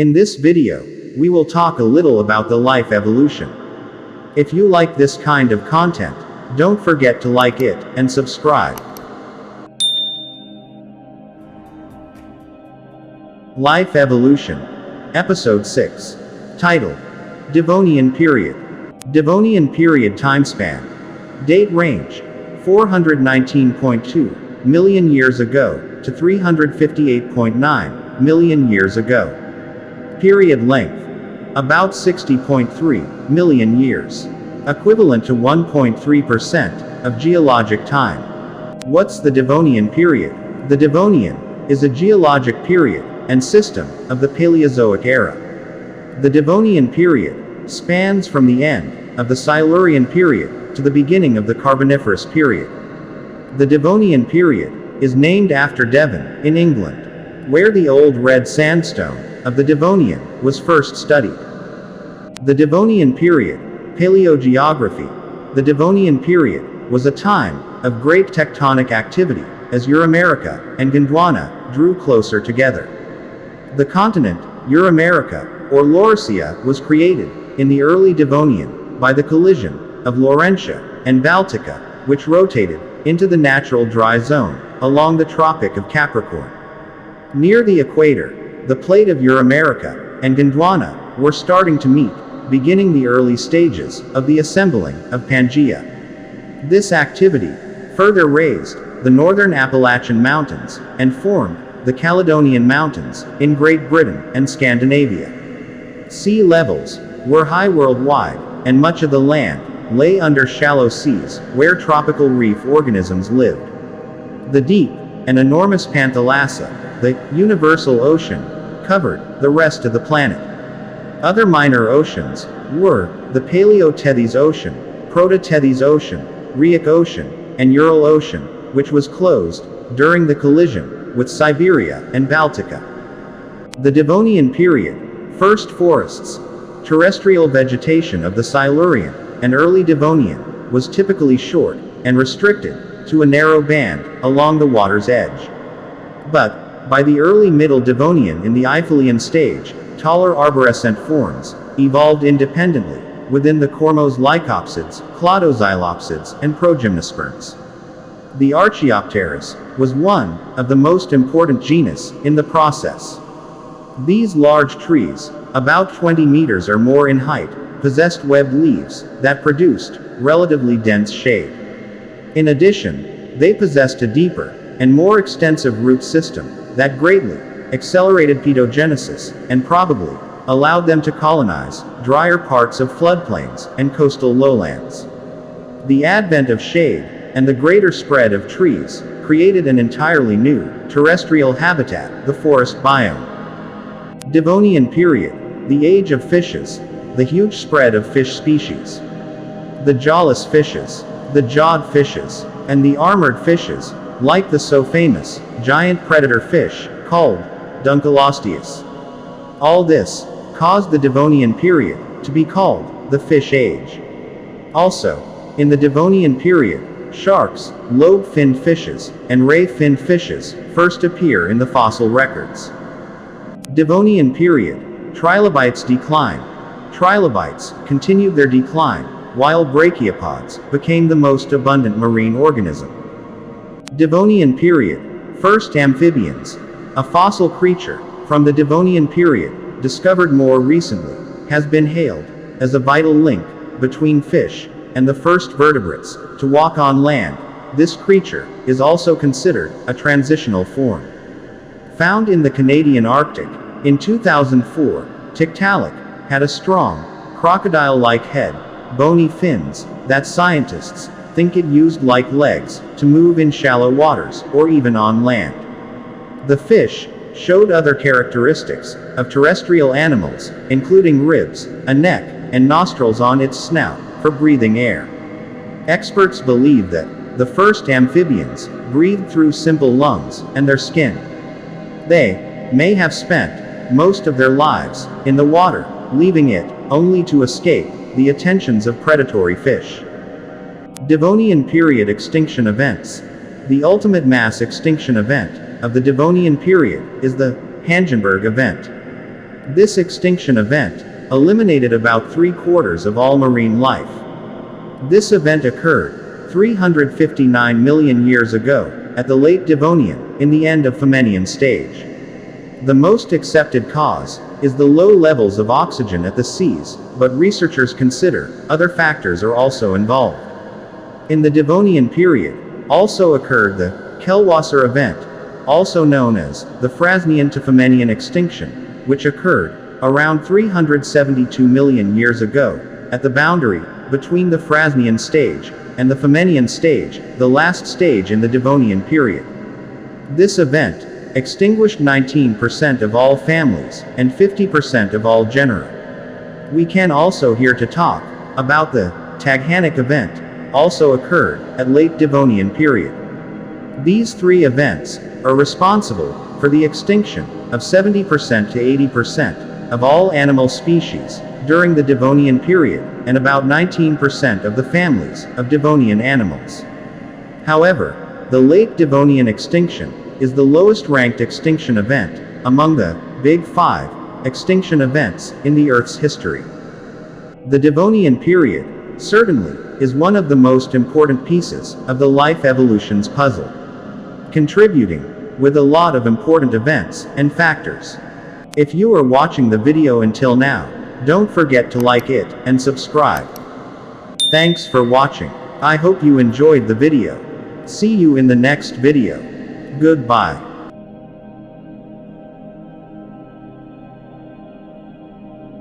In this video, we will talk a little about the life evolution. If you like this kind of content, don't forget to like it and subscribe. Life Evolution, Episode 6. Title: Devonian Period. Devonian Period Timespan. Date range: 419.2 million years ago to 358.9 million years ago. Period length: about 60.3 million years. Equivalent to 1.3% of geologic time. What's the Devonian Period? The Devonian is a geologic period and system of the Paleozoic era. The Devonian Period spans from the end of the Silurian period to the beginning of the Carboniferous period. The Devonian period is named after Devon, in England, where the old red sandstone of the Devonian was first studied. The Devonian period, Paleogeography. The Devonian period was a time of great tectonic activity as Euramerica and Gondwana drew closer together. The continent, Euramerica, or Laurasia, was created in the early Devonian by the collision of Laurentia and Baltica, which rotated into the natural dry zone along the Tropic of Capricorn. Near the equator, the plate of Euramerica and Gondwana were starting to meet, beginning the early stages of the assembling of Pangaea. This activity further raised the northern Appalachian Mountains and formed the Caledonian Mountains in Great Britain and Scandinavia. Sea levels were high worldwide, and much of the land lay under shallow seas where tropical reef organisms lived. The deep and enormous Panthalassa, the universal ocean, covered the rest of the planet. Other minor oceans were the Paleotethys Ocean, Prototethys Ocean, Rheic Ocean, and Ural Ocean, which was closed during the collision with Siberia and Baltica. The Devonian period, first forests. Terrestrial vegetation of the Silurian and early Devonian was typically short and restricted to a narrow band along the water's edge. But, by the early Middle Devonian in the Eifelian stage, taller arborescent forms evolved independently within the Cormos lycopsids, cladozylopsids, and progymnosperms. The Archaeopteris was one of the most important genus in the process. These large trees, about 20 meters or more in height, possessed webbed leaves that produced relatively dense shade. In addition, they possessed a deeper and more extensive root system that greatly accelerated pedogenesis and probably allowed them to colonize drier parts of floodplains and coastal lowlands. The advent of shade and the greater spread of trees created an entirely new terrestrial habitat, the forest biome. Devonian period, the age of fishes, the huge spread of fish species. The jawless fishes, the jawed fishes, and the armored fishes, like the so famous giant predator fish called Dunkleosteus. All this caused the Devonian period to be called the Fish Age. Also, in the Devonian period, sharks, lobe-finned fishes, and ray-finned fishes first appear in the fossil records. Devonian period, trilobites decline. Trilobites continued their decline, while brachiopods became the most abundant marine organism. Devonian period, first amphibians. A fossil creature from the Devonian period, discovered more recently, has been hailed as a vital link between fish and the first vertebrates to walk on land. This creature is also considered a transitional form. Found in the Canadian Arctic, in 2004, Tiktaalik had a strong, crocodile-like head, bony fins, that scientists think it used like legs to move in shallow waters or even on land. The fish showed other characteristics of terrestrial animals, including ribs, a neck, and nostrils on its snout for breathing air. Experts believe that the first amphibians breathed through simple lungs and their skin. They may have spent most of their lives in the water, leaving it only to escape the attentions of predatory fish. Devonian period extinction events. The ultimate mass extinction event of the Devonian period is the Hangenberg event. This extinction event eliminated about 3/4 of all marine life. This event occurred 359 million years ago, at the late Devonian, in the end of Famennian stage. The most accepted cause is the low levels of oxygen at the seas, but researchers consider other factors are also involved. In the Devonian period, also occurred the Kellwasser event, also known as the Frasnian to Famennian extinction, which occurred around 372 million years ago, at the boundary between the Frasnian stage and the Famennian stage, the last stage in the Devonian period. This event extinguished 19% of all families and 50% of all genera. We can also here to talk about the Taghanic Event, also occurred at late Devonian period. These three events are responsible for the extinction of 70% to 80% of all animal species during the Devonian period, and about 19% of the families of Devonian animals. However, the late Devonian extinction is the lowest ranked extinction event among the Big Five extinction events in the Earth's history. The Devonian period certainly is one of the most important pieces of the life evolution's puzzle, contributing with a lot of important events and factors. If you are watching the video until now, don't forget to like it and subscribe. Thanks for watching. I hope you enjoyed the video. See you in the next video. Goodbye.